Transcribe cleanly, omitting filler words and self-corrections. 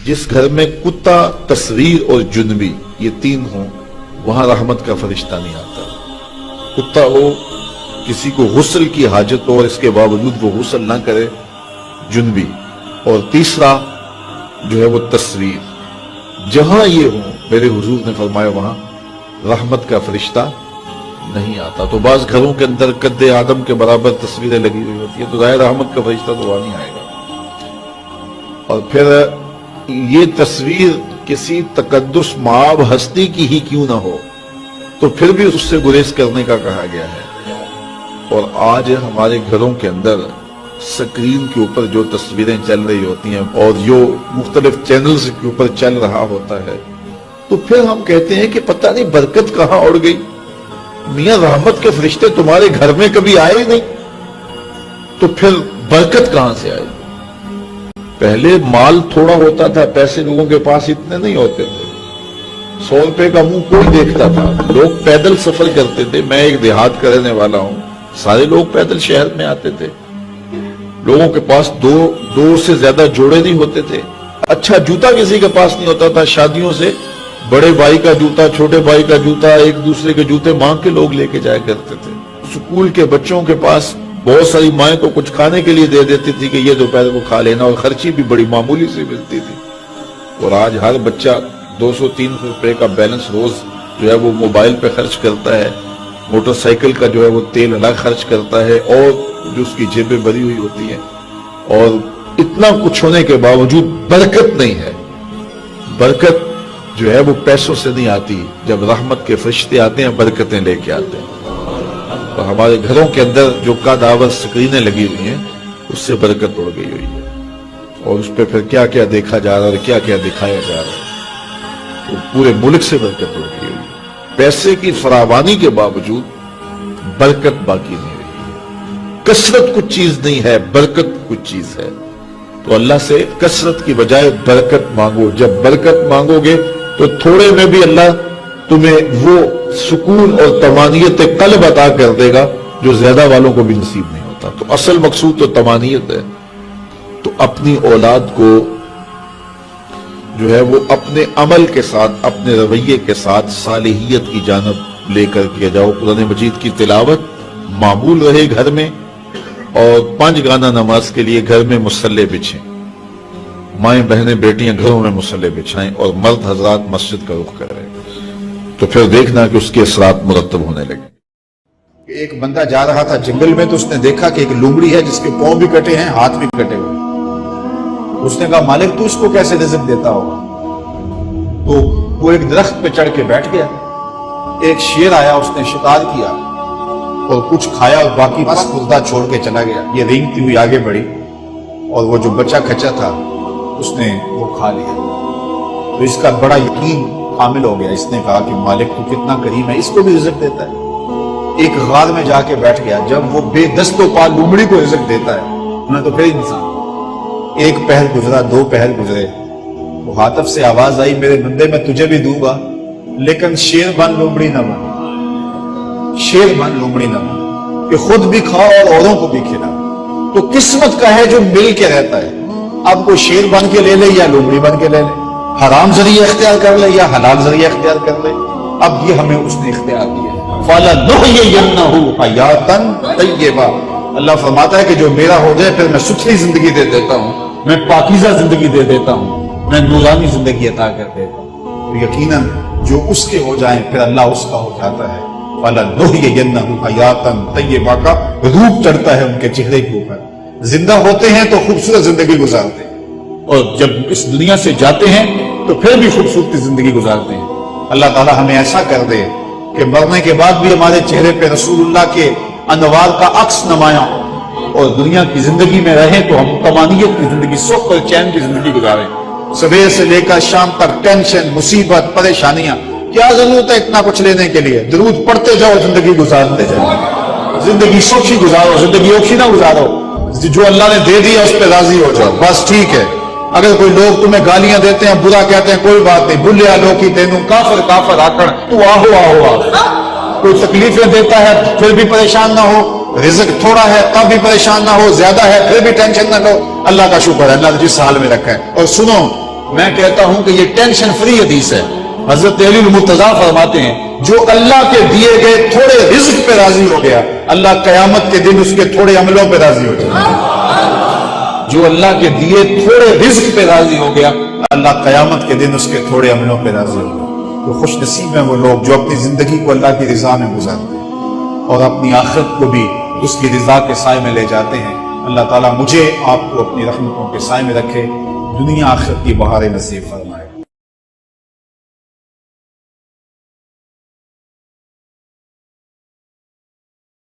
جس گھر میں کتا، تصویر اور جنبی یہ تین ہوں وہاں رحمت کا فرشتہ نہیں آتا۔ کتا ہو، کسی کو غسل کی حاجت ہو اور اس کے باوجود وہ غسل نہ کرے، جنبی، اور تیسرا جو ہے وہ تصویر، جہاں یہ ہوں میرے حضور نے فرمایا وہاں رحمت کا فرشتہ نہیں آتا۔ تو بعض گھروں کے اندر قد آدم کے برابر تصویریں لگی ہوئی ہوتی ہیں تو ظاہر رحمت کا فرشتہ تو وہاں نہیں آئے گا۔ اور پھر یہ تصویر کسی تقدس مآب ہستی کی ہی کیوں نہ ہو تو پھر بھی اس سے گریز کرنے کا کہا گیا ہے۔ اور آج ہمارے گھروں کے اندر سکرین کے اوپر جو تصویریں چل رہی ہوتی ہیں اور جو مختلف چینلز کے اوپر چل رہا ہوتا ہے تو پھر ہم کہتے ہیں کہ پتہ نہیں برکت کہاں اڑ گئی، میاں رحمت کے فرشتے تمہارے گھر میں کبھی آئے نہیں تو پھر برکت کہاں سے آئی؟ پہلے مال تھوڑا ہوتا تھا، پیسے لوگوں کے پاس اتنے نہیں ہوتے تھے، 100 روپے کا منہ کوئی دیکھتا تھا، لوگ پیدل سفر کرتے تھے۔ میں ایک دیہات کا رہنے والا ہوں، سارے لوگ پیدل شہر میں آتے تھے، لوگوں کے پاس دو سے زیادہ جوڑے نہیں ہوتے تھے، اچھا جوتا کسی کے پاس نہیں ہوتا تھا، شادیوں سے بڑے بھائی کا جوتا، چھوٹے بھائی کا جوتا، ایک دوسرے کے جوتے مانگ کے لوگ لے کے جایا کرتے تھے۔ سکول کے بچوں کے پاس بہت ساری مائیں تو کچھ کھانے کے لیے دے دیتی تھی کہ یہ دوپہر کو کھا لینا، اور خرچی بھی بڑی معمولی سے ملتی تھی۔ اور آج ہر بچہ 200-300 روپے کا بیلنس روز جو ہے وہ موبائل پہ خرچ کرتا ہے، موٹر سائیکل کا جو ہے وہ تیل الگ خرچ کرتا ہے، اور جو اس کی جیبیں بھری ہوئی ہوتی ہیں، اور اتنا کچھ ہونے کے باوجود برکت نہیں ہے۔ برکت جو ہے وہ پیسوں سے نہیں آتی، جب رحمت کے فرشتے آتے ہیں برکتیں لے کے آتے ہیں۔ اور ہمارے گھروں کے اندر جو قادآور سکرینیں لگی ہوئی ہیں اس سے برکت اڑ گئی ہوئی ہے، اور اس پہ پھر کیا کیا دیکھا جا رہا ہے اور کیا کیا دکھایا جا رہا ہے، تو پورے ملک سے برکت اڑ گئی ہوئی ہے۔ پیسے کی فراوانی کے باوجود برکت باقی نہیں رہی۔ کثرت کچھ چیز نہیں ہے، برکت کچھ چیز ہے۔ تو اللہ سے کثرت کی بجائے برکت مانگو۔ جب برکت مانگو گے تو تھوڑے میں بھی اللہ تمہیں وہ سکون اور طمانینت قلب عطا کر دے گا جو زیادہ والوں کو بھی نصیب نہیں ہوتا۔ تو اصل مقصود تو طمانینت ہے۔ تو اپنی اولاد کو جو ہے وہ اپنے عمل کے ساتھ، اپنے رویے کے ساتھ صالحیت کی جانب لے کر کے جاؤ۔ قرآن مجید کی تلاوت معمول رہے گھر میں، اور 5 گانا نماز کے لیے گھر میں مصلے بچھیں، مائیں بہنیں بیٹیاں گھروں میں مصلے بچھائیں، اور مرد حضرات مسجد کا رخ کریں، تو پھر دیکھنا کہ اس کے اثرات مرتب ہونے لگے۔ ایک بندہ جا رہا تھا جنگل میں تو اس نے دیکھا کہ ایک لومڑی ہے جس کے پاؤں بھی کٹے ہیں، ہاتھ بھی کٹے ہوئے۔ اس نے کہا مالک تو اس کو کیسے رزق دیتا ہوگا؟ تو وہ ایک درخت پہ چڑھ کے بیٹھ گیا۔ ایک شیر آیا، اس نے شکار کیا اور کچھ کھایا اور باقی بس خردہ چھوڑ کے چلا گیا۔ یہ رینگتی ہوئی آگے بڑھی اور وہ جو بچہ کھچا تھا اس نے وہ کھا لیا۔ تو اس کا بڑا یقین حامل ہو گیا۔ اس نے کہا کہ مالک تو کتنا کریم ہے، اس کو بھی رزق دیتا ہے۔ ایک غار میں جا کے بیٹھ گیا۔ جب وہ بے دست و پا لومڑی کو رزق دیتا ہے انہیں تو پھر انسان۔ ایک پہر گزرا، 2 پہر گزرے، وہ ہاتف سے آواز آئی میرے بندے میں تجھے بھی دوں گا لیکن شیر بن لومڑی نہ بن، شیر بن لومڑی نہ بن، کہ خود بھی کھاؤ اور اوروں کو بھی کھلا۔ تو قسمت کا ہے جو مل کے رہتا ہے۔ اب کوئی شیر بن کے لے لے یا لومڑی بن کے لے لے، حرام ذریعہ اختیار کر لے یا حلال ذریعہ اختیار کر لے، اب یہ ہمیں اس نے اختیار دیا ہے۔ فَلَنُحْيِيَنَّهُ حَيَاتًا طَيِّبَةً، اللہ فرماتا ہے کہ جو میرا ہو جائے پھر میں ستھری زندگی دے دیتا ہوں، میں پاکیزہ زندگی دے دیتا ہوں، میں نورانی زندگی عطا کر دیتا ہوں۔ تو یقیناً جو اس کے ہو جائیں پھر اللہ اس کا ہو جاتا ہے۔ فَلَنُحْيِيَنَّهُ حَيَاتًا طَيِّبَةً کا روپ چڑھتا ہے ان کے چہرے کے اوپر۔ زندہ ہوتے ہیں تو خوبصورت زندگی گزارتے ہیں، اور جب اس دنیا سے جاتے ہیں تو پھر بھی خوبصورت زندگی گزارتے ہیں۔ اللہ تعالی ہمیں ایسا کر دے کہ مرنے کے بعد بھی ہمارے چہرے پہ رسول اللہ کے انوار کا عکس نمایاں ہو، اور دنیا کی زندگی میں رہیں تو ہم طمانینت کی زندگی، سکھ اور چین کی زندگی گزاریں۔ صبح سے لے کر شام تک ٹینشن، مصیبت، پریشانیاں، کیا ضرورت ہے اتنا کچھ لینے کے لیے؟ درود پڑھتے جاؤ، زندگی گزارتے جاؤ، زندگی سوچی گزارو، زندگی اوکھی نہ گزارو۔ جو اللہ نے دے دیا اس پہ راضی ہو جاؤ، بس ٹھیک ہے۔ اگر کوئی لوگ تمہیں گالیاں دیتے ہیں، برا کہتے ہیں، کوئی بات نہیں، بھلیا لوکی تینوں کافر کافر آکڑ تو آہو آہو آہو۔ کوئی تکلیفیں دیتا ہے پھر بھی پریشان نہ ہو، رزق تھوڑا ہے تب بھی پریشان نہ ہو، زیادہ ہے پھر بھی ٹینشن نہ لو۔ اللہ کا شکر ہے، اللہ نے جس حال میں رکھا ہے۔ اور سنو، میں کہتا ہوں کہ یہ ٹینشن فری حدیث ہے. حضرت علی المرتضیٰ فرماتے ہیں جو اللہ کے دیے گئے تھوڑے رزق پہ راضی ہو گیا اللہ قیامت کے دن اس کے تھوڑے عملوں پہ راضی ہو جائے. جو اللہ کے دیے تھوڑے رزق پہ راضی ہو گیا اللہ قیامت کے دن اس کے تھوڑے عملوں پہ راضی ہو گیا. تو خوش نصیب ہیں وہ لوگ جو اپنی زندگی کو اللہ کی رضا میں گزارتے ہیں اور اپنی آخرت کو بھی اس کی رضا کے سائے میں لے جاتے ہیں. اللہ تعالیٰ مجھے آپ کو اپنی رحمتوں کے سائے میں رکھے, دنیا آخرت کی بہاریں نصیب فرمائے.